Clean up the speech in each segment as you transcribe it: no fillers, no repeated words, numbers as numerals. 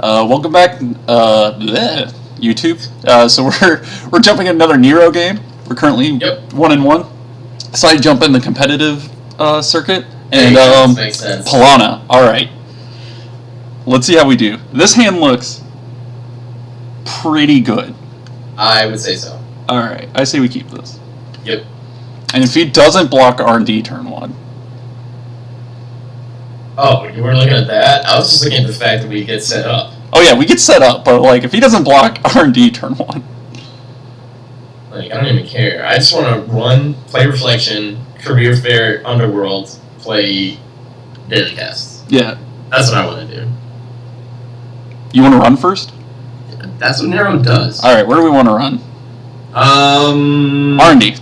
Welcome back, YouTube. So we're jumping in another Nero game. We're currently 1-1. So I jump in the competitive circuit and makes sense. Palana. All right. Let's see how we do. This hand looks pretty good. I would say so. All right. I say we keep this. Yep. And if he doesn't block R&D turn 1. Oh, you were looking at that? I was just looking at the fact that we get set up. Oh yeah, we get set up, but like if he doesn't block R&D turn 1. Like, I don't even care. I just want to run, play Reflection, Career Fair, Underworld, play Daily Cast. Yeah. That's what I want to do. You want to run first? That's what Nero does. All right, where do we want to run? R&D.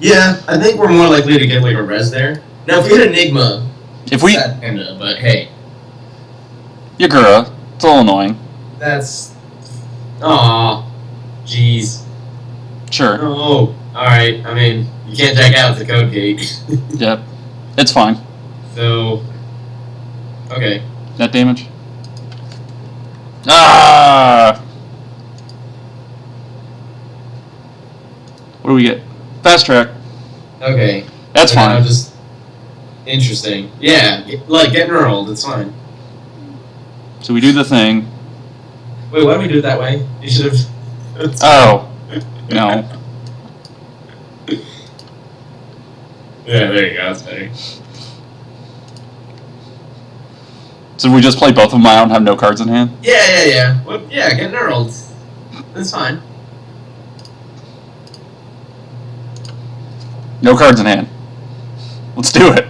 Yeah, I think we're more likely to get like a res there. Now, if we hit Enigma, if we, but hey, Yagura, it's a little annoying. That's, aw, jeez. Sure. No, all right. I mean, you can't jack out the code gate. Yep, it's fine. So, okay. Net damage. Ah! What do we get? Fast track. Okay. That's fine. I'm just interesting. Yeah, like getting rolled. It's fine. So we do the thing. Wait, why do we do it that way? You should have. Oh. No. Yeah, there you go. That's better. So we just play both of them out and have no cards in hand? Yeah. Well, yeah, getting rolled. That's fine. No cards in hand. Let's do it.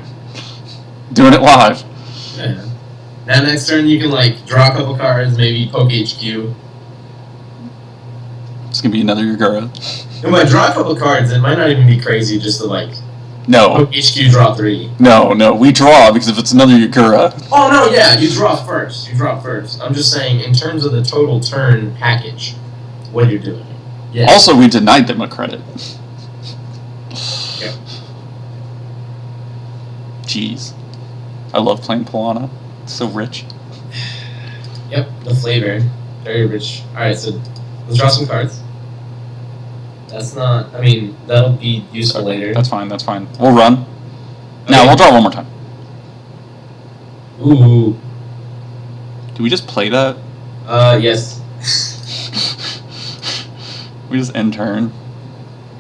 Doing it live. Yeah. Now next turn you can like draw a couple cards, maybe poke HQ. It's gonna be another Yagura. And when I draw a couple cards, it might not even be crazy just to like No. poke HQ, draw 3. No, we draw because if it's another Yagura. Oh no, yeah, you draw first. I'm just saying in terms of the total turn package, what you're doing. Yeah. Also, we denied them a credit. Yep. Jeez. I love playing Palana. It's so rich. Yep, the flavor. Very rich. Alright, so let's draw some cards. That's not, I mean, that'll be useful later. That's fine. We'll run. Okay. Now, we'll draw one more time. Ooh. Do we just play that? Yes. We just end turn.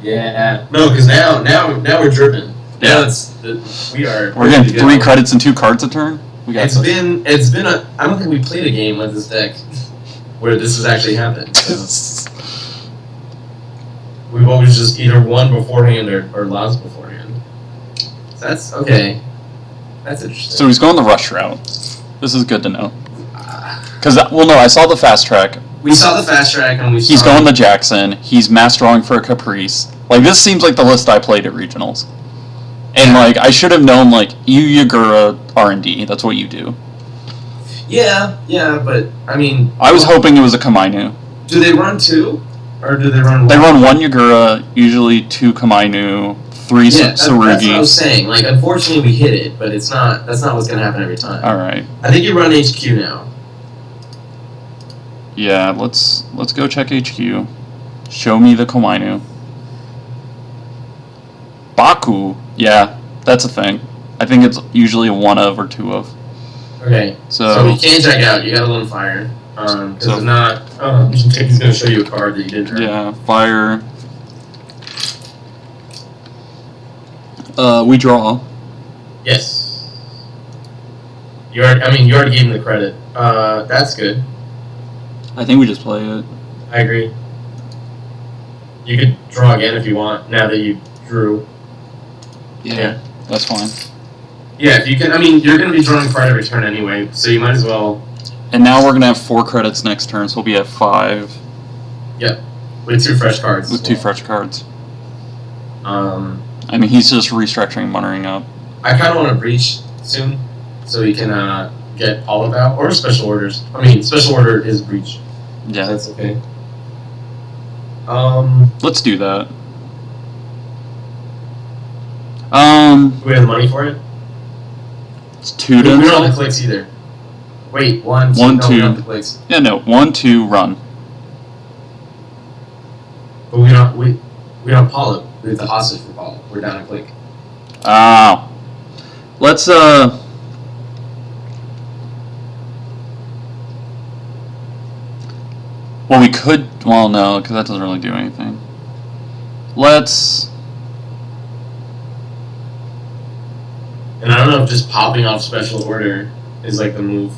Yeah. No, because now we're driven. Now We're getting 3 credits and 2 cards a turn. It's been I don't think we played a game with this deck where this has actually happened. We've always just either won beforehand or lost beforehand. So that's okay. That's interesting. So he's going the rush route. This is good to know. Because no, I saw the fast track. We saw the fast track and he's going the Jackson. He's mass drawing for a Caprice. Like this seems like the list I played at regionals. And like I should have known like you Yagura R&D. That's what you do. Yeah, but I mean I was hoping it was a Kamainu. Do they run 2? Or do they run 1? They run 1 Yagura, usually 2 Kamainu, 3 Tsurugi. That's what I was saying. Like unfortunately we hit it, but that's not what's gonna happen every time. Alright. I think you run HQ now. Yeah, let's go check HQ. Show me the Kamainu. Baku, yeah, that's a thing. I think it's usually a 1 of or 2 of. Okay. So you can't check out. You got a little fire. Because if not, he's going to show you a card that you didn't earn. Yeah, fire. We draw. Yes. You already gave him the credit. That's good. I think we just play it. I agree. You could draw again if you want, now that you drew. Yeah, that's fine. Yeah, if you can, you're going to be drawing card every turn anyway, so you might as well. And now we're going to have 4 credits next turn, so we'll be at 5. Yep, with 2 fresh cards. With 2 fresh cards. He's just restructuring, muttering up. I kind of want to breach soon, so we can get all of out, or special orders. Special order is breach. Yeah. So that's okay. Let's do that. Do we have the money for it? It's 2 We don't have the clicks either. Wait, 1, 2. 1, no, 2. we don't have the plates. Yeah, no. 1, 2, run. But we don't Paulo. We have the hostage for Paulo. We're down a click. Ah. Let's Well, we could. Well, no, because that doesn't really do anything. Let's. And I don't know if just popping off special order is like the move.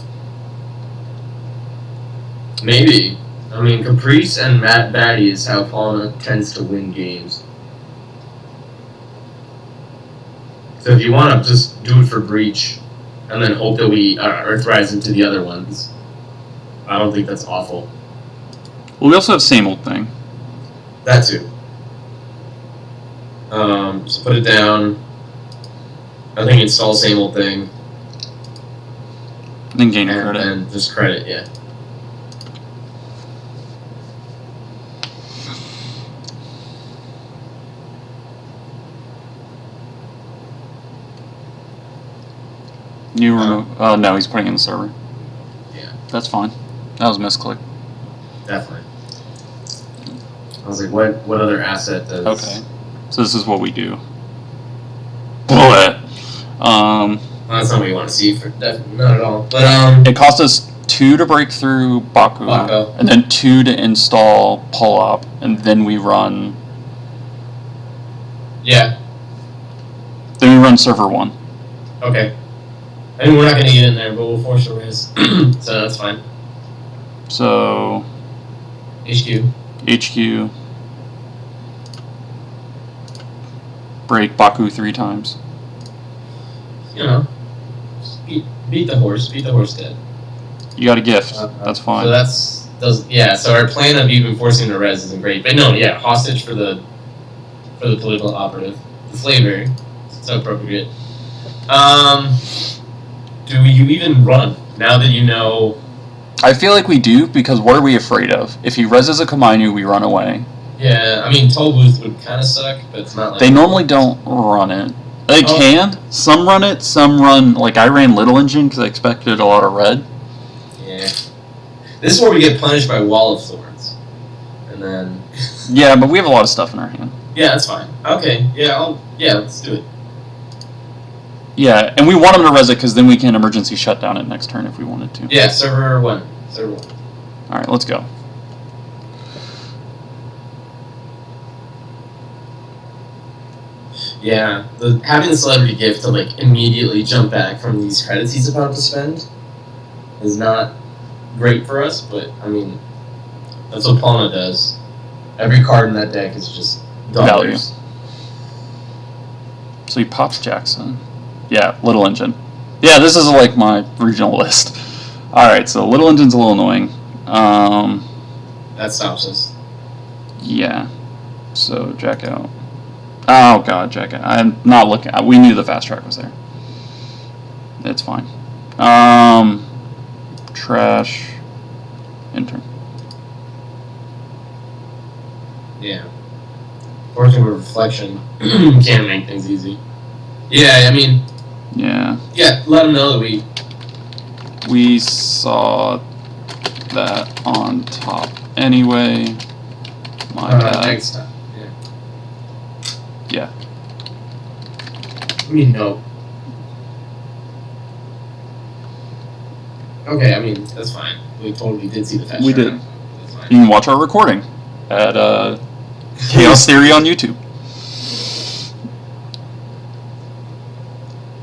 Maybe. I mean, Caprice and Matt Batty is how Palana tends to win games. So if you want to just do it for Breach, and then hope that we Earthrise into the other ones, I don't think that's awful. Well, we also have same old thing. That too. So put it down. I think install same old thing. Then gain And credit. then just credit, yeah. New remove. Oh no, he's putting in the server. Yeah. That's fine. That was a misclick. Definitely. I was like, what other asset does... Okay. So this is what we do. Bullet. Well, that's not what you want to see for definitely not at all. But It cost us 2 to break through Baku, and then 2 to install pull-up, and then we run. Yeah. Then we run server 1. Okay. I mean, we're not going to get in there, but we'll force a raise. So that's fine. So. HQ. Break Baku 3 times. You know, beat the horse. Beat the horse dead. You got a gift. That's fine. So so our plan of even forcing the res isn't great. But no, yeah, hostage for the political operative. The flavor. So appropriate. Do you even run now that you know? I feel like we do, because what are we afraid of? If he reses a Kamainu, we run away. Yeah, I mean, toll booth would kind of suck, but it's not like... They normally don't run it. They can. Some run it, some run... Like, I ran Little Engine because I expected a lot of red. Yeah. This is where we get punished by Wall of Thorns. And then... Yeah, but we have a lot of stuff in our hand. Yeah, that's fine. Okay, yeah, let's do it. Yeah, and we want them to res it because then we can emergency shutdown it next turn if we wanted to. Yeah, server 1. Alright, let's go. Yeah, having the celebrity gift to like immediately jump back from these credits he's about to spend is not great for us, but I mean, that's what Palana does. Every card in that deck is just dollars. Value. So he pops Jackson. Yeah, Little Engine. Yeah, this is like my regional list. Alright, so Little Engine's a little annoying. That stops us. Yeah. So, Jack out. Oh god, Jack out. I'm not looking. We knew the fast track was there. It's fine. Trash. Intern. Yeah. Forcing with reflection can't make things easy. Yeah, I mean... Yeah. Yeah, let them know that we saw that on top anyway. My bad. Next time. Yeah. I mean, no. Okay, I mean, that's fine. We totally did see the fast We track. did. You can watch our recording at Chaos Theory on YouTube.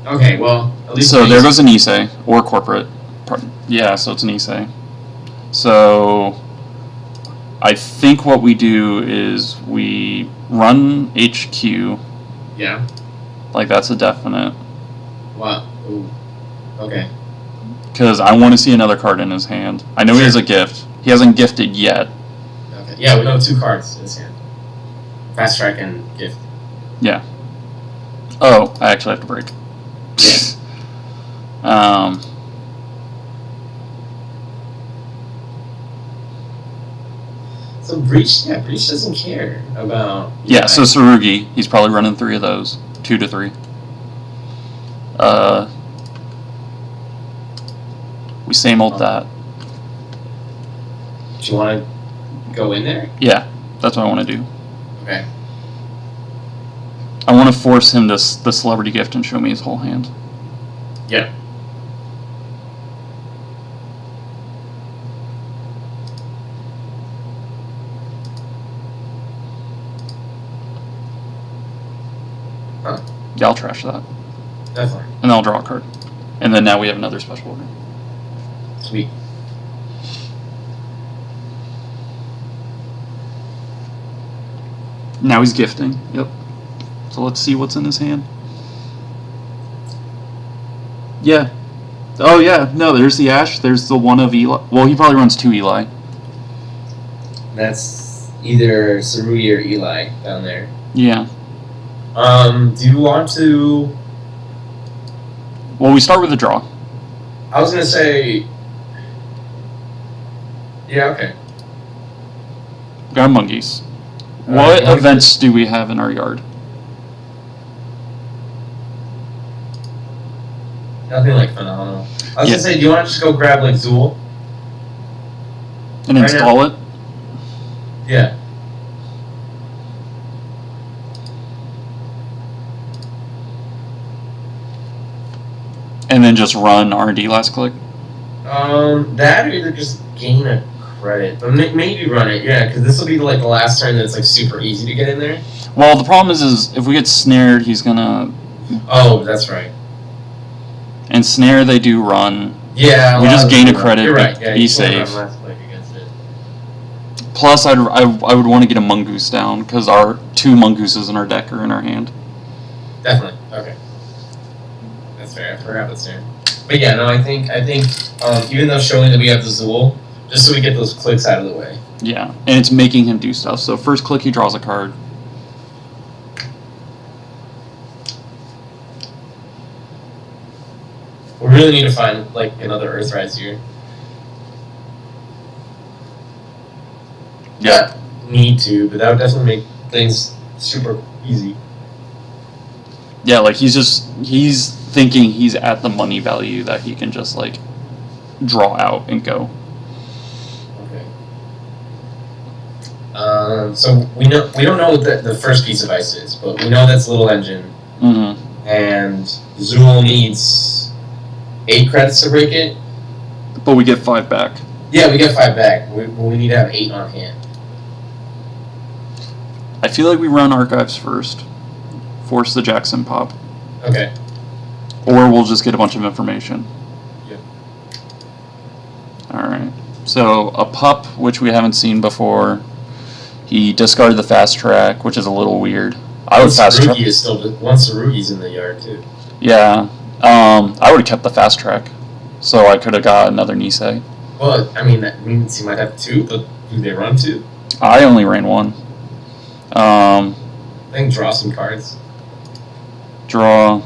Okay, well, at least... So there goes an Issei, or corporate. Yeah, so it's an Issei. So I think what we do is we run HQ. Yeah. Like, that's a definite. Wow. Ooh. Okay. Because I want to see another card in his hand. I know he has a gift. He hasn't gifted yet. Okay. Yeah, we know 2 cards in his hand. Fast track and gift. Yeah. Oh, I actually have to break. So Breach doesn't care about... Yeah, so Tsurugi, he's probably running 3 of those. 2 to 3. We same old that. Do you want to go in there? Yeah, that's what I want to do. Okay. I want to force him to the celebrity gift and show me his whole hand. Yep. Huh. Yeah, I'll trash that. Definitely. And then I'll draw a card. And then now we have another special order. Sweet. Now he's gifting. Yep. So let's see what's in his hand. Yeah. Oh, yeah. No, there's the Ash. There's the one of Eli. Well, he probably runs 2 Eli. That's either Sarugi or Eli down there. Yeah. Do you want to... Well, we start with a draw. I was going to say... Yeah, okay. Got Mongoose. What events do we have in our yard? Nothing like phenomenal. I was going to say, do you want to just go grab like Zool? And install it? Yeah. And then just run R&D last click? That or either just gain a credit. But maybe run it, yeah, because this will be like the last turn that's like super easy to get in there. Well, the problem is if we get snared, he's gonna... Oh, that's right. And snare, they do run. Yeah. We just gain a credit, You're right. Yeah, be safe. Last click against it. Plus, I would want to get a Mongoose down, because our 2 Mongooses in our deck are in our hand. Definitely. Okay. That's fair. I forgot that's there. But yeah, no, I think even though showing that we have the Zool, just so we get those clicks out of the way. Yeah, and it's making him do stuff. So first click, he draws a card. We really need to find like another Earthrise here. Yeah. Need to, but that would definitely make things super easy. Yeah, like he's thinking he's at the money value that he can just like draw out and go. Okay. So we don't know what the first piece of ice is, but we know that's a little engine. Mm-hmm. And Zool needs 8 credits to break it. But we get 5 back. Yeah, we get 5 back. We need to have 8 on hand. I feel like we run archives first. Force the Jackson pop. Okay. Or we'll just get a bunch of information. Yeah. Alright. So a pup, which we haven't seen before. He discarded the fast track, which is a little weird. I would fast track. is still once Sarugi's in the yard too. Yeah. I would have kept the fast track. So I could have got another Nisei. Well, I mean, that means he might have 2, but do they run 2? I only ran 1. I think draw some cards. Draw.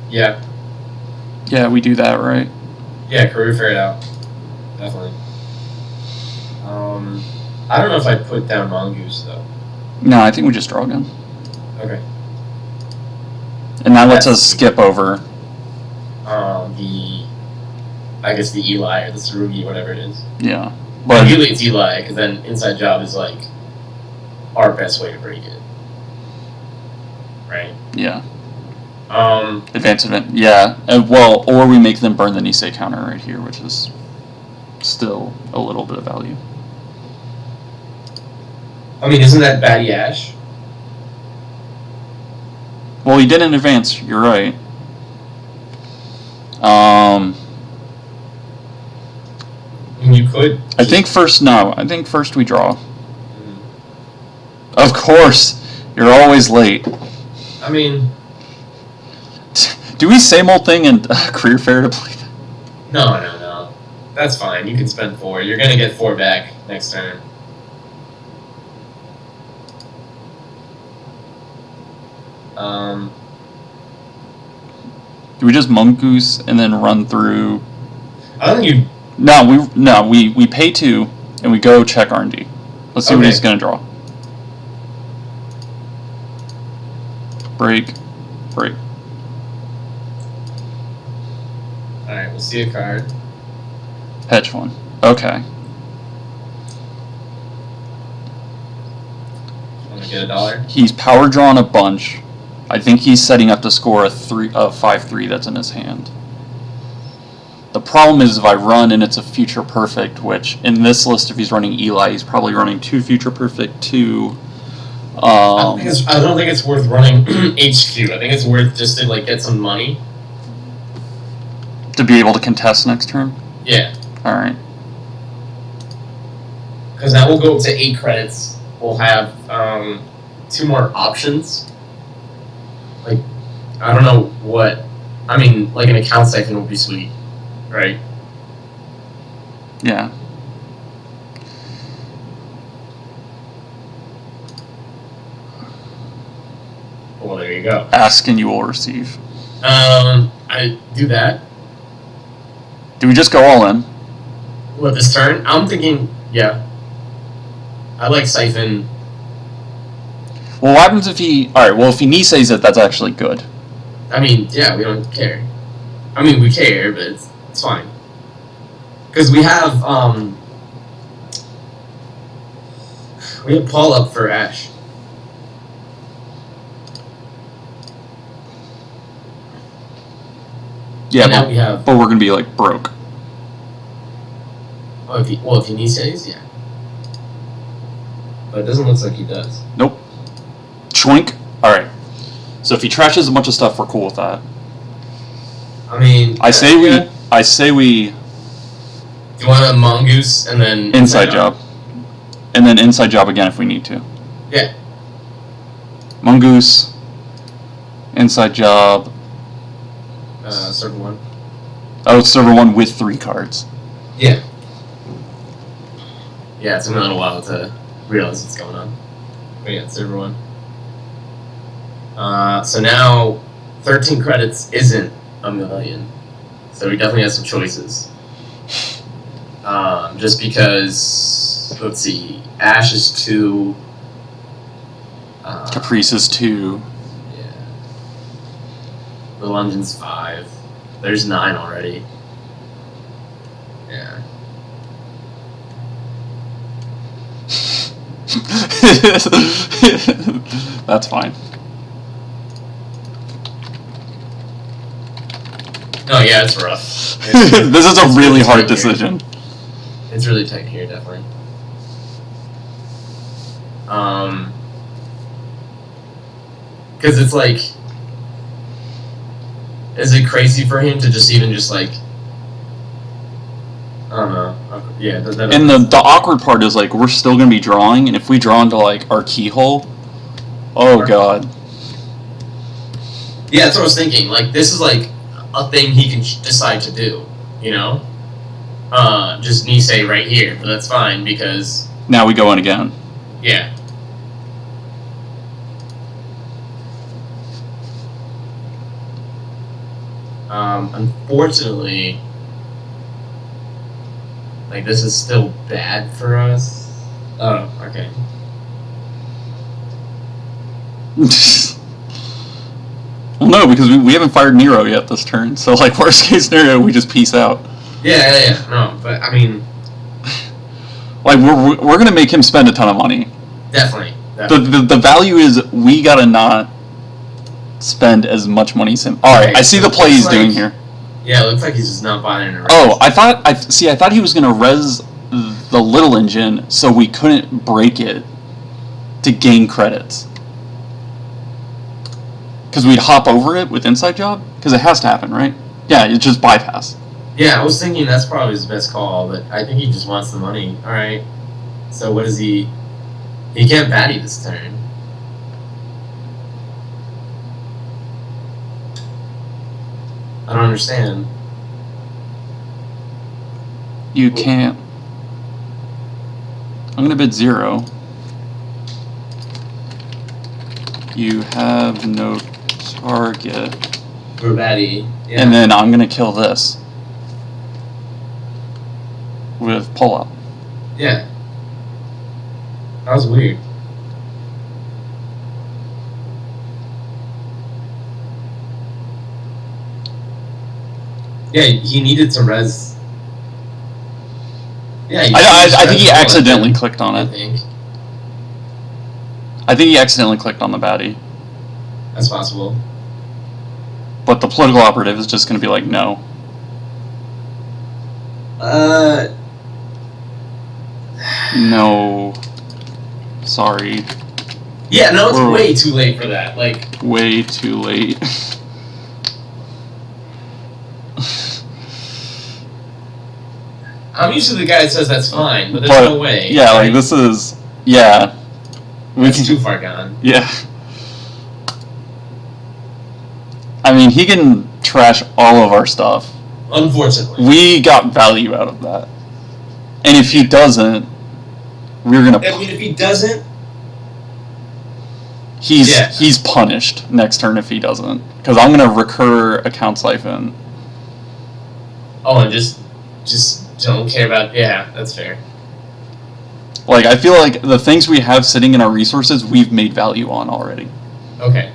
Yeah. Yeah, we do that, right? Yeah, career fair it out. Definitely. I don't know if I'd put down Mongoose, though. No, I think we just draw again. Okay. And that lets us skip over. I guess the Eli or the Sarugi, whatever it is. Yeah. But ideally it's Eli, because then Inside Job is like our best way to break it. Right? Yeah. Advanced event. Yeah. Well, or we make them burn the Nisei counter right here, which is still a little bit of value. I mean, isn't that Batty Ash? Well, he didn't advance. You're right. You could. I think first we draw. Of course. You're always late. I mean... Do we same old thing in career fair to play that? No. That's fine. You can spend 4. You're going to get 4 back next turn. Do we just Mongoose and then run through? I don't think you... No, we pay 2 and we go check R&D. Let's see what he's gonna draw. Break. Alright, we'll see a card. Hedge fund. Okay. Want to get a dollar? He's power drawn a bunch. I think he's setting up to score a 5-3 that's in his hand. The problem is if I run and it's a future perfect, which in this list, if he's running Eli, he's probably running 2 future perfect, 2. I don't think it's worth running HQ. I think it's worth just to like get some money to be able to contest next turn. Yeah. All right. Because that will go up to 8 credits. We'll have 2 more options. Like, I don't know what. I mean, like an account siphon would be sweet, right? Yeah. Well, there you go. Ask and you will receive. I do that. Do we just go all in? What, this turn? I'm thinking, yeah. I like Siphon. Well, what happens if he... Alright, well, if he Niseis it, that's actually good. I mean, yeah, we don't care. I mean, we care, but it's fine. Because we have Paul up for Ash. Yeah, and now we have... but we're going to be, like, broke. Oh, if he Niseis, yeah. But it doesn't look like he does. Nope. Schwink. Alright. So if he trashes a bunch of stuff, we're cool with that. I mean... I say we... Do you want a Mongoose and then... Inside job. And then inside job again if we need to. Yeah. Mongoose. Inside job. Server 1. Oh, it's server 1 with 3 cards. Yeah. Yeah, it's a little while to realize what's going on. But yeah, server 1. So now, 13 credits isn't a million. So we definitely have some choices. Just because, let's see, Ash is 2. Caprice is 2. Yeah. The Lungeon's 5. There's 9 already. Yeah. That's fine. No, yeah, it's rough. This is a really hard decision. It's really tight here, definitely. Because it's like, is it crazy for him to just even just like, I don't know. Yeah. And the awkward part is like we're still gonna be drawing, and if we draw into like our keyhole, oh god. Yeah, that's what I was thinking. Like this is like a thing he can decide to do, you know? Just Nisei right here, but that's fine because... Now we go in again. Yeah. Unfortunately, like this is still bad for us. Oh, okay. Well, no, because we haven't fired Nero yet this turn, so like worst case scenario, we just peace out. Yeah. No, but I mean, like we're gonna make him spend a ton of money. Definitely. The value is we gotta not spend as much money as him. All right, I see the play he's doing here. Yeah, it looks like he's just not buying it. Oh, I thought he was gonna res the little engine so we couldn't break it to gain credits. Because we'd hop over it with inside job? Because it has to happen, right? Yeah, it's just bypass. Yeah, I was thinking that's probably his best call, but I think he just wants the money. Alright. So what is he... He can't batty this turn. I don't understand. You can't. I'm going to bid 0. You have no target. For batty. Yeah. And then I'm going to kill this. With pull-up. Yeah. That was weird. Yeah, he needed to res. Yeah, I think he accidentally clicked on I it. think I think he accidentally clicked on the baddie. that's possible. But the political operative is just going to be like, no. No. Sorry. Yeah, no, it's way too late for that. Like, way too late. I'm usually the guy that says that's fine, but there's no way. Yeah, like this is It's too far gone. Yeah. I mean, he can trash all of our stuff. Unfortunately. We got value out of that. And if he doesn't, we're gonna. I mean, if he doesn't, he's punished next turn if he doesn't, because I'm gonna recur Account Siphon. Oh, and just don't care about. Yeah, that's fair. Like, I feel like the things we have sitting in our resources, we've made value on already. Okay.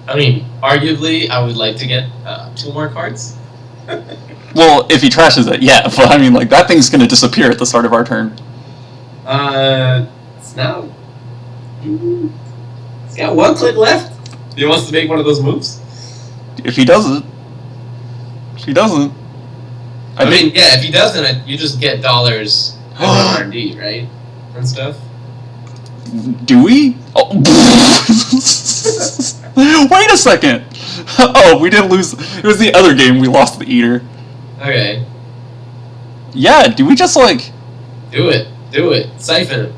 I mean, arguably, I would like to get 2 more cards. Well, if he trashes it, yeah. But I mean, like, that thing's gonna disappear at the start of our turn. It's now. He's got 1 click left. He wants to make one of those moves. If he doesn't. I mean, yeah, if he doesn't, you just get dollars and R&D, right? And stuff. Do we? Oh. Wait a second! Oh, we didn't lose. It was the other game we lost the Eater. Okay. Yeah, do we just like... Do it. Siphon it.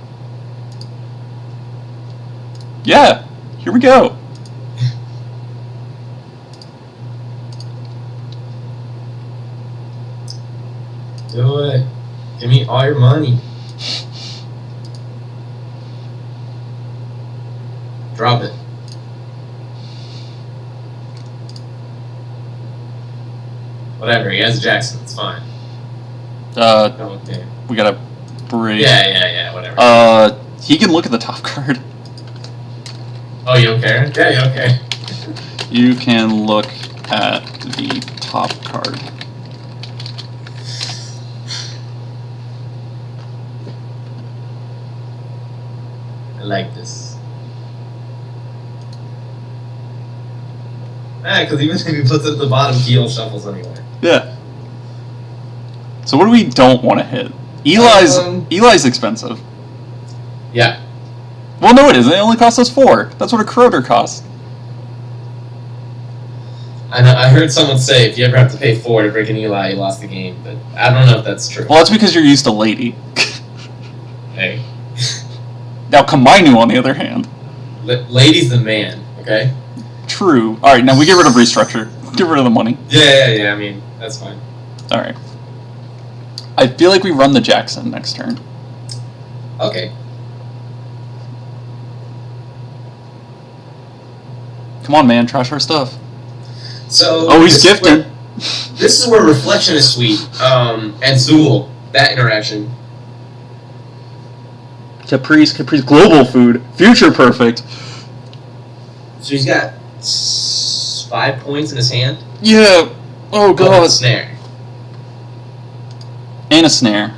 Yeah, here we go. Do it. Give me all your money. Drop it. Whatever, he has Jackson, it's fine. Okay. We gotta break. Yeah, whatever. He can look at the top card. Oh, you don't care? Yeah, okay. You can look at the top card. I like this. Because even if he puts it at the bottom, Keyhole shuffles anyway. Yeah. So what do we don't want to hit? Eli's expensive. Yeah. Well, no, it isn't. It only costs us 4. That's what a Corroder costs. I know. I heard someone say if you ever have to pay 4 to break an Eli, you lost the game. But I don't know if that's true. Well, that's because you're used to Lady. Hey. Now, Kamainu, on the other hand. Lady's the man, okay? True. Alright, now we get rid of restructure. Get rid of the money. Yeah, I mean, that's fine. Alright. I feel like we run the Jackson next turn. Okay. Come on, man. Trash our stuff. So... Oh, he's gifted. This is where Reflection is sweet. And Zool. That interaction. Caprice, global food. Future perfect. So he's got 5 points in his hand. Yeah. Oh, God. Oh, snare. And a snare.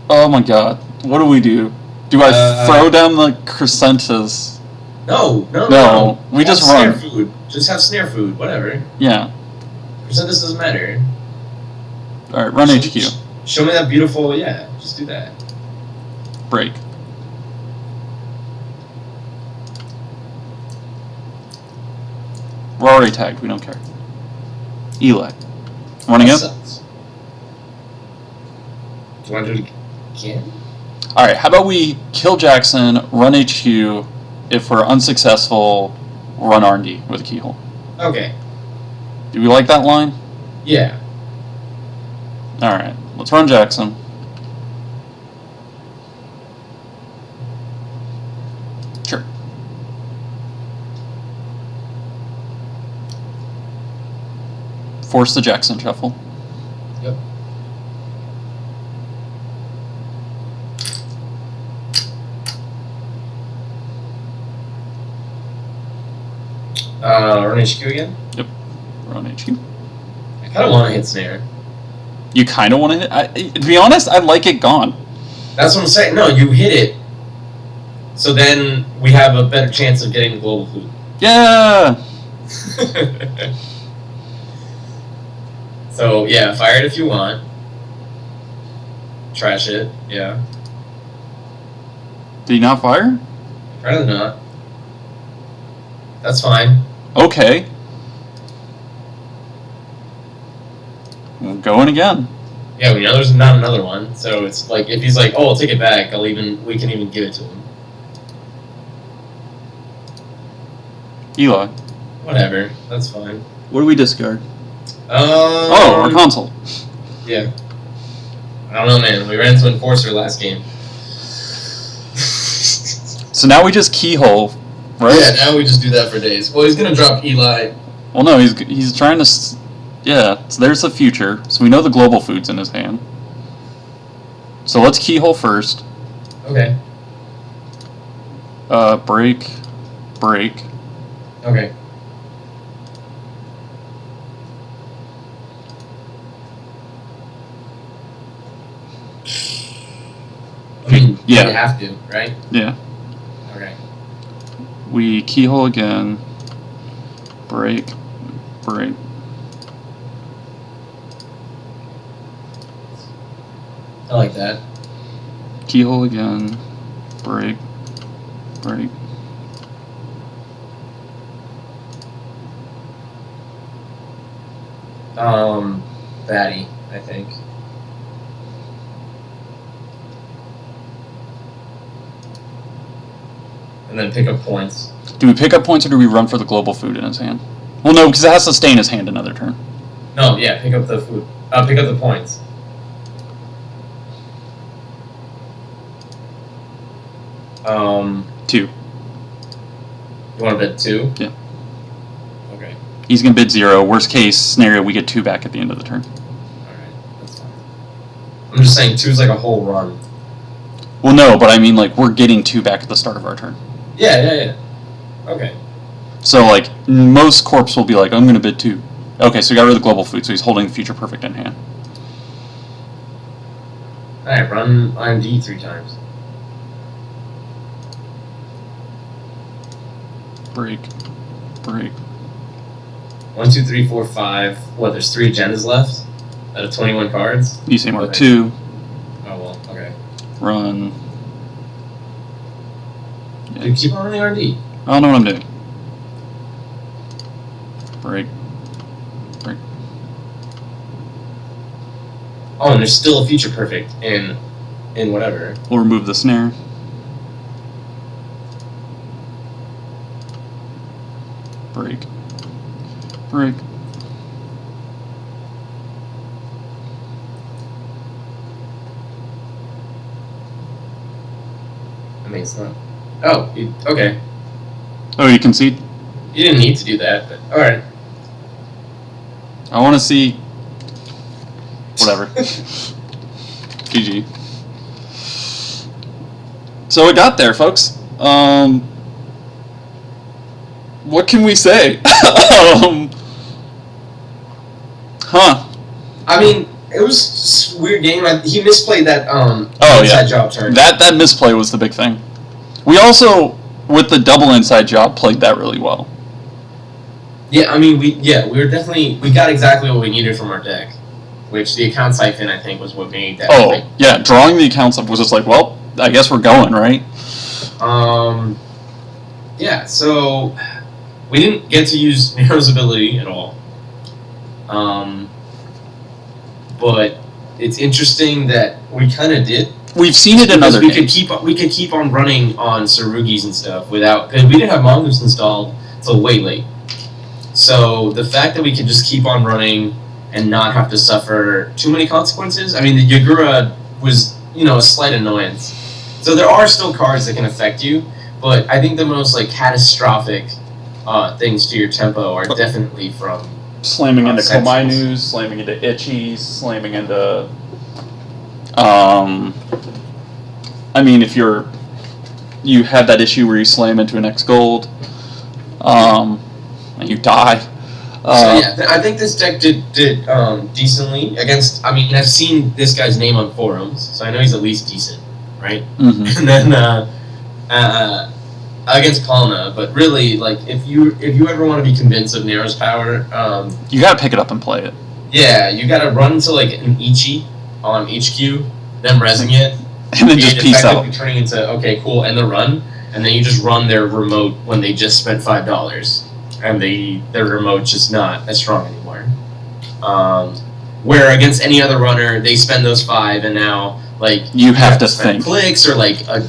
Oh, my God. What do we do? Do I throw down the Crescentus? No. We just snare run. Food. Just have snare food. Whatever. Yeah. Crescentus doesn't matter. Alright, run HQ. Show me that beautiful... Yeah, just do that. Break. We're already tagged. We don't care. Eli. Running up? Sucks. Do you want to do it again? Alright, how about we kill Jackson, run HQ, if we're unsuccessful, run R&D with a Keyhole. Okay. Do we like that line? Yeah. Alright, let's run Jackson. Sure. Force the Jackson shuffle. Yep. Run HQ again? Yep. Run HQ. I kind of want to hit snare. You kind of want to hit? To be honest, I like it gone. That's what I'm saying. No, you hit it. So then we have a better chance of getting the global food. Yeah! So, yeah, fire it if you want. Trash it, yeah. Did he not fire? Rather not. That's fine. Okay. We're going again. Yeah, we know there's not another one, so it's like, if he's like, oh, I'll take it back, we can even give it to him. Eli. Whatever, that's fine. What do we discard? Oh, our console. Yeah. I don't know, man. We ran into Enforcer last game. So now we just Keyhole, right? Yeah, now we just do that for days. Well, he's gonna drop Eli. Well, no, he's trying to... Yeah, so there's the future. So we know the global food's in his hand. So let's Keyhole first. Okay. Break. Okay. I mean, yeah. You have to, right? Yeah. Okay. We Keyhole again. Break. I like that. Keyhole again. Break. Batty, I think. And then pick up points. Do we pick up points or do we run for the global food in his hand? Well, no, because it has to stay in his hand another turn. No, yeah, pick up the food. Pick up the points. Two. You want to bid 2? Yeah. Okay. He's going to bid 0. Worst case scenario, we get 2 back at the end of the turn. Alright, that's fine. I'm just saying 2 is like a whole run. Well, no, but I mean, like, we're getting 2 back at the start of our turn. Yeah. Okay. So, like, most corps will be like, I'm going to bid 2. Okay, so he got rid of the global food, so he's holding the future perfect in hand. Alright, run IMD 3 times. Break. 1, 2, 3, 4, 5. What, there's 3 agendas left? Out of 21 cards? You say mark Okay. 2. Oh, well, okay. Run. Dude, keep on running RD. I don't know what I'm doing. Break. Oh, and there's still a future perfect in whatever. We'll remove the snare. Break. I mean, it's not. Oh, okay. Oh, you concede? You didn't need to do that, but alright. I want to see... Whatever. GG. So it got there, folks. What can we say? I mean, it was just a weird game. He misplayed that inside job turn. That misplay was the big thing. We also, with the double inside job, played that really well. Yeah, I mean, we got exactly what we needed from our deck, which the Account Siphon, I think, was what made that. Oh, yeah, drawing the accounts up was just like, well, I guess we're going, right? Yeah, so we didn't get to use Nero's ability at all. But it's interesting that we kind of did. We've seen it in other games. We could keep on running on Sarugis and stuff because we didn't have Mongoose installed till way late. So the fact that we could just keep on running and not have to suffer too many consequences. I mean, the Yagura was, a slight annoyance. So there are still cards that can affect you, but I think the most catastrophic things to your tempo are definitely from slamming into sections. Komainus, slamming into Itchies, slamming into I mean, if you have that issue where you slam into an X Gold, and you die. I think this deck did decently against. I mean, I've seen this guy's name on forums, so I know he's at least decent, right? Mm-hmm. And then against Palana, but really, like, if you ever want to be convinced of Nero's power, you gotta pick it up and play it. Yeah, you gotta run to like an Ichi on HQ, then resing it, and then just peace out. Turning into okay, cool, and the run, and then you just run their remote when they just spent $5, and their remote's just not as strong anymore. Where against any other runner, they spend those $5, and now like you have to spend think clicks or like a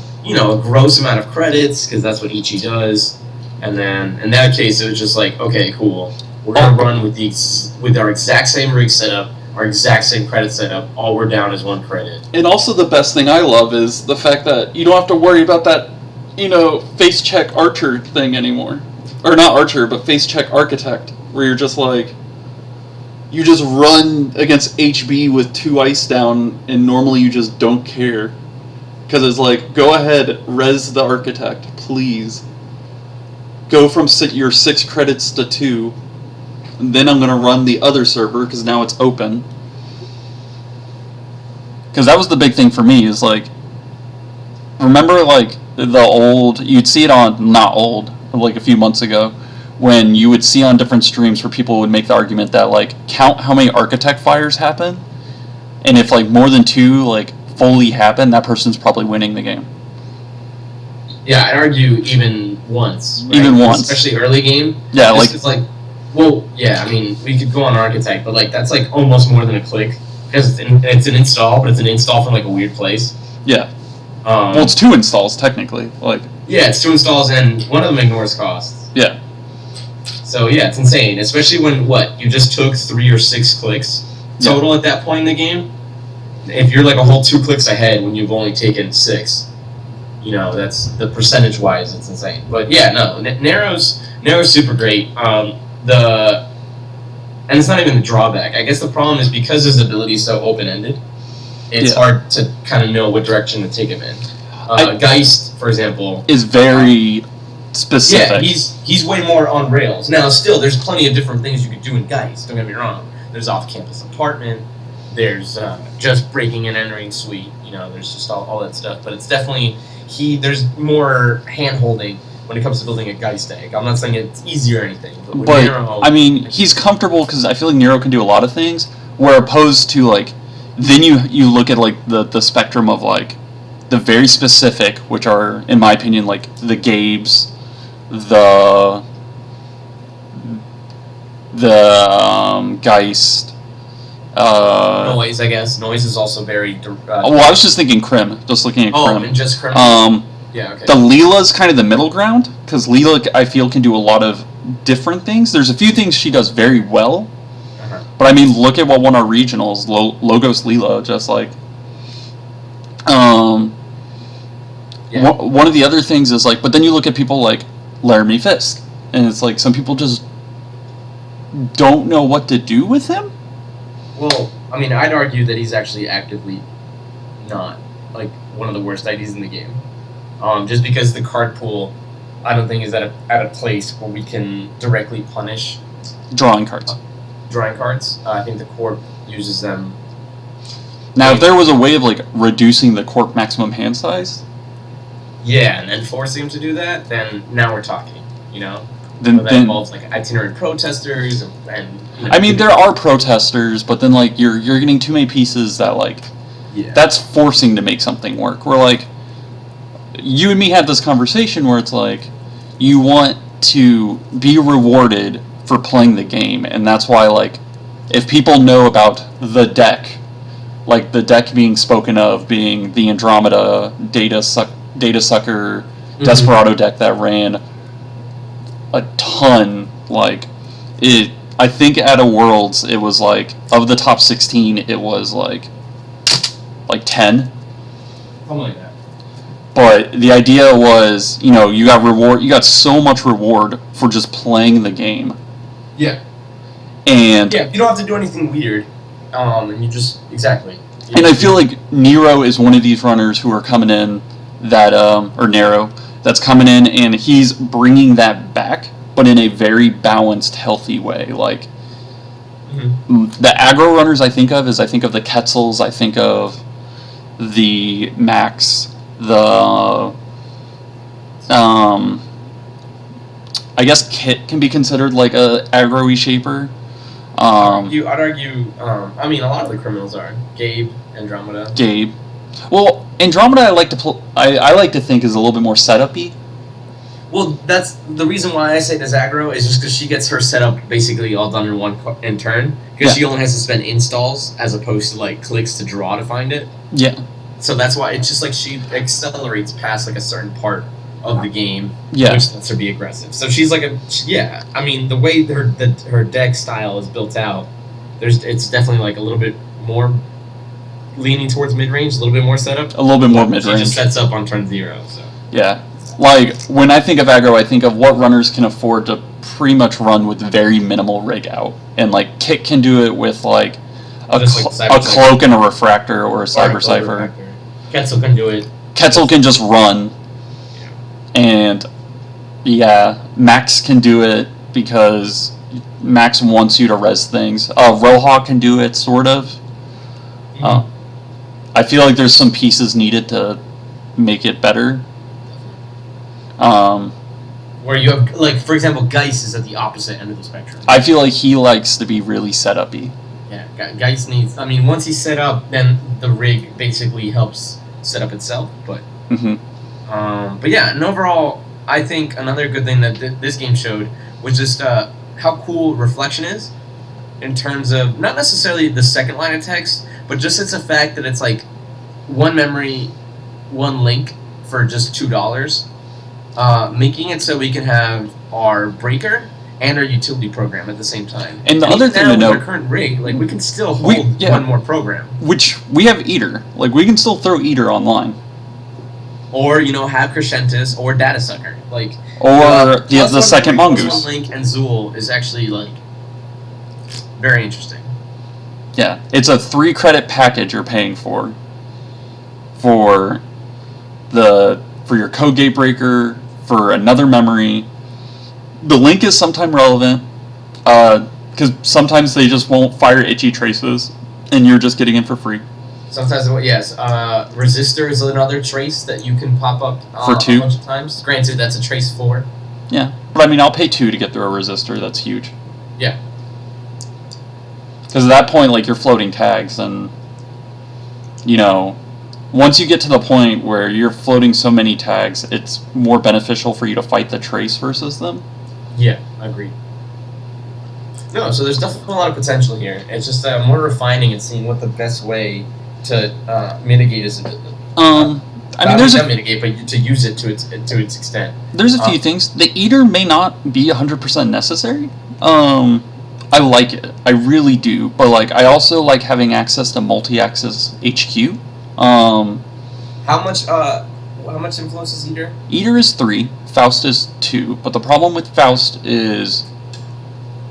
gross amount of credits because that's what Ichi does, and then in that case it was just like okay, cool, we're gonna run with our exact same rig setup, our exact same credit setup. All we're down is 1 credit. And also the best thing I love is the fact that you don't have to worry about that, face check archer thing anymore. Or not archer, but face check architect, where you're just like, you just run against HB with 2 ice down, and normally you just don't care. Because it's like, go ahead, res the architect, please. Go from your 6 credits to 2. And then I'm going to run the other server, because now it's open. Because that was the big thing for me, is like, remember like the old, you'd see it on, not old, like a few months ago, when you would see on different streams where people would make the argument that like, count how many architect fires happen, and if like more than 2 like fully happen, that person's probably winning the game. Yeah, I'd argue even once. Right? Even once. Especially early game. Yeah, like it's like, well, yeah, I mean, we could go on architect, but like that's like almost more than a click. Because it's an install, but it's an install from like a weird place. Yeah. Well, it's 2 installs technically. Like. Yeah, it's 2 installs, and one of them ignores costs. Yeah. So yeah, it's insane, especially when you just took 3 or 6 clicks total at that point in the game. If you're like a whole 2 clicks ahead when you've only taken 6, that's the percentage wise, it's insane. But yeah, no, Nero's super great. And it's not even the drawback. I guess the problem is because his ability is so open-ended, it's hard to kind of know what direction to take him in. Geist, for example, is very specific. Yeah, he's way more on rails. Now, still, there's plenty of different things you could do in Geist, don't get me wrong. There's off-campus apartment, there's just breaking and entering suite, there's just all that stuff. But it's definitely, there's more hand-holding when it comes to building a Geist deck. I'm not saying it's easy or anything, but Nero, I mean, he's comfortable because I feel like Nero can do a lot of things, where opposed to, like, then you look at, like, the spectrum of, like, the very specific, which are, in my opinion, like, the Gabes, the Geist, Noise, I guess. Noise is also very... well, I was just thinking Crim, just looking at Crim. Oh, and just Crim? Yeah, okay. The Leela's kind of the middle ground, because Leela, I feel, can do a lot of different things. There's a few things she does very well, but I mean, look at what won our regionals, Logos Leela, just like... One of the other things is like, but then you look at people like Laramie Fisk, and it's like some people just don't know what to do with him. Well, I mean, I'd argue that he's actually actively not like one of the worst IDs in the game. Just because the card pool, I don't think is at a place where we can directly punish drawing cards. I think the Corp uses them. Now, if there was a way of like reducing the Corp maximum hand size. Yeah, and then forcing him to do that, then now we're talking, Then that involves like itinerant protesters and I mean, there are protesters, but then like you're getting too many pieces that like that's forcing to make something work. We're like, you and me had this conversation where it's like, you want to be rewarded for playing the game, and that's why like, if people know about the deck, like the deck being spoken of being the Andromeda Datasucker Desperado deck that ran a ton, like it. I think at a Worlds it was like, of the top 16 it was like 10. Something like that. But the idea was, you got so much reward for just playing the game. Yeah. And you don't have to do anything weird. And you just And I feel like Nero is one of these runners who are coming in that or Nero that's coming in, and he's bringing that back but in a very balanced, healthy way. Like, Mm-hmm. the aggro runners I think of the Quetzals, I think of the Max, the I guess Kit can be considered like a aggro-y shaper. I'd argue. I mean, a lot of the criminals are Gabe, Andromeda. Gabe. Well, Andromeda, I like to think is a little bit more setup-y. Well, that's the reason why I say this aggro is just because she gets her setup basically all done in one in turn. Because she only has to spend installs as opposed to like clicks to draw to find it. Yeah. So that's why it's just like she accelerates past like a certain part of the game, Yeah. which lets her be aggressive. So she's like I mean, the way her deck style is built out, it's definitely like a little bit more leaning towards mid range, a little bit more setup. A little bit more mid range. She just sets up on turn 0. So yeah. Like, when I think of aggro, I think of what runners can afford to pretty much run with very minimal rig out. And, like, Kit can do it with, like, a cloak and a refractor or a cyber cipher. Quetzal can do it. Quetzal can just run. Yeah. And, yeah, Max can do it because Max wants you to res things. Roha can do it, sort of. Mm-hmm. I feel like there's some pieces needed to make it better. Where you have, like, for example, Geist is at the opposite end of the spectrum. I feel like he likes to be really set-up-y. Yeah, Geist needs... I mean, once he's set up, then the rig basically helps set up itself, but... Mm-hmm. But yeah, and overall, I think another good thing that this game showed was just how cool Reflection is, in terms of, not necessarily the second line of text, but just it's a fact that it's like, one memory, one link for just $2. Making it so we can have our breaker and our utility program at the same time. And the other thing to note, with our current rig, like, we can still hold one more program. Which we have Eater. Like, we can still throw Eater online. Or, have Crescentus or Datasucker. Like, or the second Mongoose. Link and Zool is actually, like, very interesting. Yeah, it's a 3-credit package you're paying for your code gate breaker, for another memory. The link is sometimes relevant, because sometimes they just won't fire itchy traces, and you're just getting it for free. Sometimes, yes. Resistor is another trace that you can pop up for 2 a bunch of times. Granted, that's a trace 4. Yeah, but I mean, I'll pay 2 to get through a resistor. That's huge. Yeah. Because at that point, like, you're floating tags, and once you get to the point where you're floating so many tags, it's more beneficial for you to fight the trace versus them. Yeah, I agree. No, so there's definitely a lot of potential here. It's just more refining and seeing what the best way to mitigate is. I mean, there's not mitigate, but to use it to its extent. There's a few things. The Eater may not be 100% necessary. I like it. I really do. But, like, I also like having access to multi-axis HQ. How much influence is Eater? Eater is 3, Faust is 2, but the problem with Faust is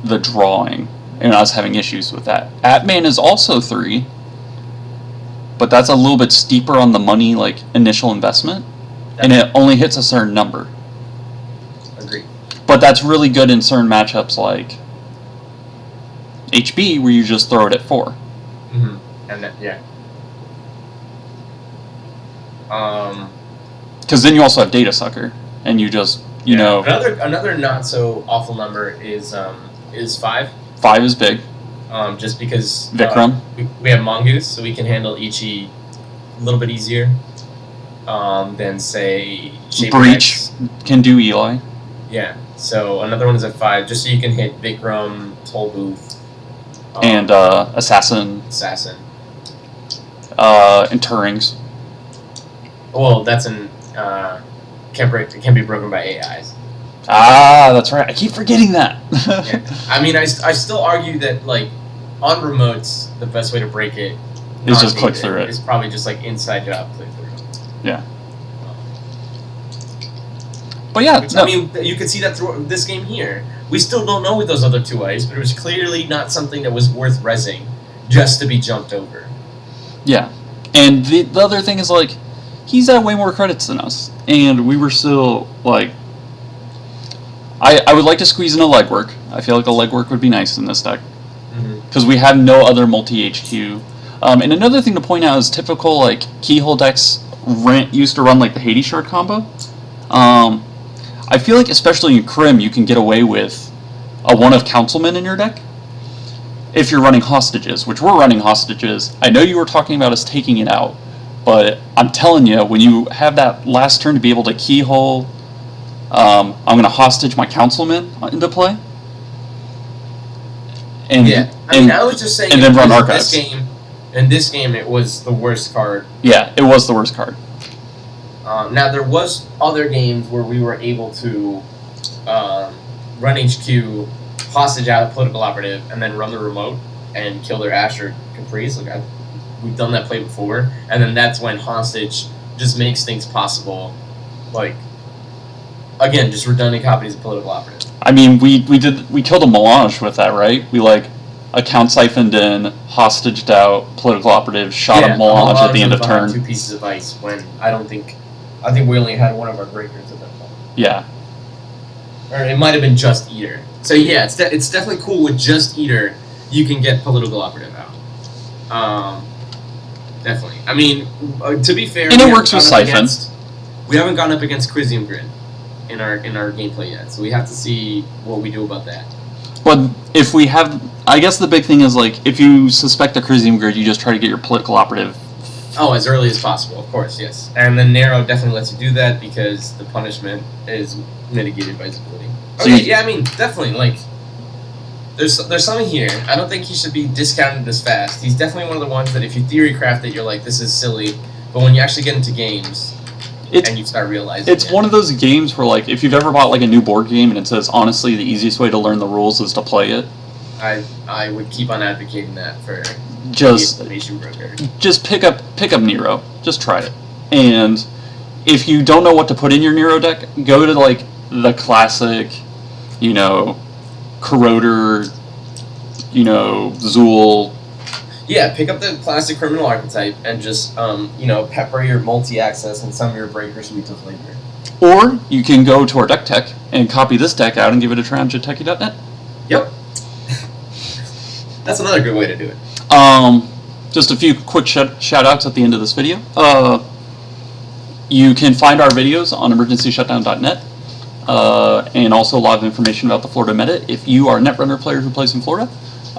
the drawing, and I was having issues with that. Atman is also 3, but that's a little bit steeper on the money, like, initial investment, and it only hits a certain number. Agreed. But that's really good in certain matchups like HB, where you just throw it at 4. Mm-hmm. And then, yeah. Because then you also have Datasucker, and you just, Another not so awful number is 5. 5 is big. Just because Vikram. We have Mongoose, so we can handle Ichi a little bit easier than, say, Shaper Breach X. can do Eli. Yeah, so another one is at 5, just so you can hit Vikram, Toll Booth, and Assassin. And Turings. Well, that's can be broken by AIs. Ah, that's right. I keep forgetting that. Yeah. I mean, I still argue that, like, on remotes, the best way to break it is just click through it. It's probably just like inside job click through. Yeah. But yeah, I mean, you could see that through this game here. We still don't know with those other 2 ways, but it was clearly not something that was worth rezzing just to be jumped over. Yeah. And the other thing is, like, he's at way more credits than us. And we were still, like, I would like to squeeze in a legwork. I feel like a legwork would be nice in this deck. Mhm. Because we have no other multi-HQ. And another thing to point out is typical like Keyhole decks used to run like the Hades Shard combo. I feel like especially in Crim you can get away with a one of Councilman in your deck if you're running hostages, which we're running hostages. I know you were talking about us taking it out, but I'm telling you, when you have that last turn to be able to Keyhole, I'm going to hostage my Councilman into play. And, Yeah, I mean, I was just saying, and then run Archives. In this game, it was the worst card. Yeah, it was the worst card. Now, there was other games where we were able to run HQ, hostage out Political Operative, and then run the remote and kill their Ash or Caprice. Like, we've done that play before, and then that's when hostage just makes things possible. Like, again, just redundant copies of Political Operative. I mean, we killed a melange with that, right? We like Account Siphoned in, hostaged out Political Operative, shot a melange at the end of turn. 2 pieces of ice when I think we only had one of our breakers at that point. Yeah. Or it might have been Just Eater. So yeah, it's definitely cool with Just Eater. You can get Political Operative out. Definitely. I mean, to be fair, and it works with Siphon. We haven't gone up against Crisium Grid in our gameplay yet, so we have to see what we do about that. But if we have, I guess the big thing is like if you suspect a Crisium Grid, you just try to get your Political Operative. Oh, as early as possible, of course, yes. And then Nero definitely lets you do that because the punishment is mitigated by Zibility. Okay, yeah, I mean, definitely, like, there's something here. I don't think he should be discounted this fast. He's definitely one of the ones that if you theory craft it, you're like, this is silly. But when you actually get into games, and you start realizing it's one of those games where, like, if you've ever bought, like, a new board game and it says, honestly, the easiest way to learn the rules is to play it. I would keep on advocating that for just the information broker. Just pick up Nero. Just try it. And if you don't know what to put in your Nero deck, go to, like, the classic, you know, Corroder, you know, Zool. Yeah, pick up the classic criminal archetype and just, you know, pepper your multi-access and some of your breakers sweet to flavor. Or you can go to our deck tech and copy this deck out and give it a try on JetTechie.net. Yep. That's another good way to do it. Just a few quick shout-outs at the end of this video. You can find our videos on emergencyshutdown.net. And also a lot of information about the Florida meta if you are a Netrunner player who plays in Florida.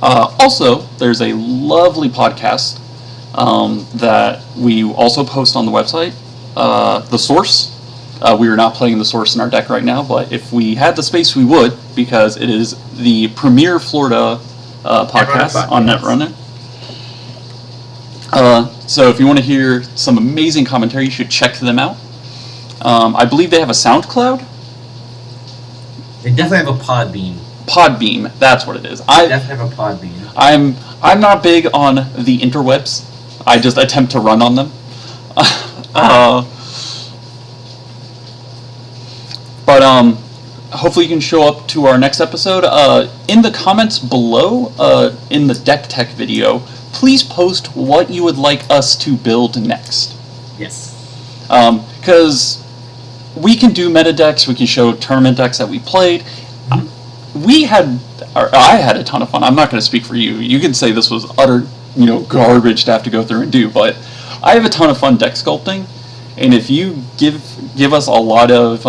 Also, there's a lovely podcast that we also post on the website, The Source. We are not playing The Source in our deck right now, but if we had the space, we would, because it is the premier Florida podcast on Netrunner. So if you want to hear some amazing commentary, you should check them out. I believe they have a SoundCloud. They definitely have a Podbean. Podbean, that's what it is. They definitely have a Podbean. I'm not big on the interwebs. I just attempt to run on them. But hopefully you can show up to our next episode. In the comments below, in the deck tech video, please post what you would like us to build next. Yes. Because we can do meta decks, we can show tournament decks that we played. Mm-hmm. I had a ton of fun. I'm not going to speak for you. You can say this was utter, garbage to have to go through and do, but I have a ton of fun deck sculpting, and if you give us a lot of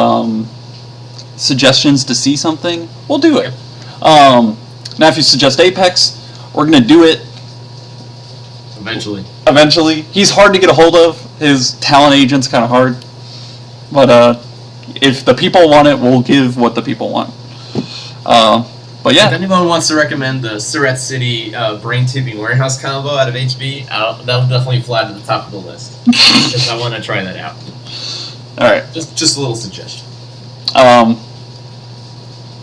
suggestions to see something, we'll do it. Now, if you suggest Apex, we're going to do it. Eventually. He's hard to get a hold of. His talent agent's kind of hard. But if the people want it, we'll give what the people want. But yeah. If anyone wants to recommend the Surratt City Brain Tipping Warehouse combo out of HB, that'll definitely fly to the top of the list. Because I want to try that out. Alright. Just a little suggestion.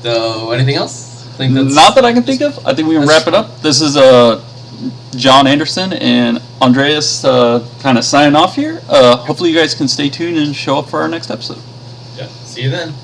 So, anything else? Not that I can think of. I think we can wrap it up. This is John Anderson and Andreas kind of signing off here. Hopefully you guys can stay tuned and show up for our next episode. Yeah. See you then.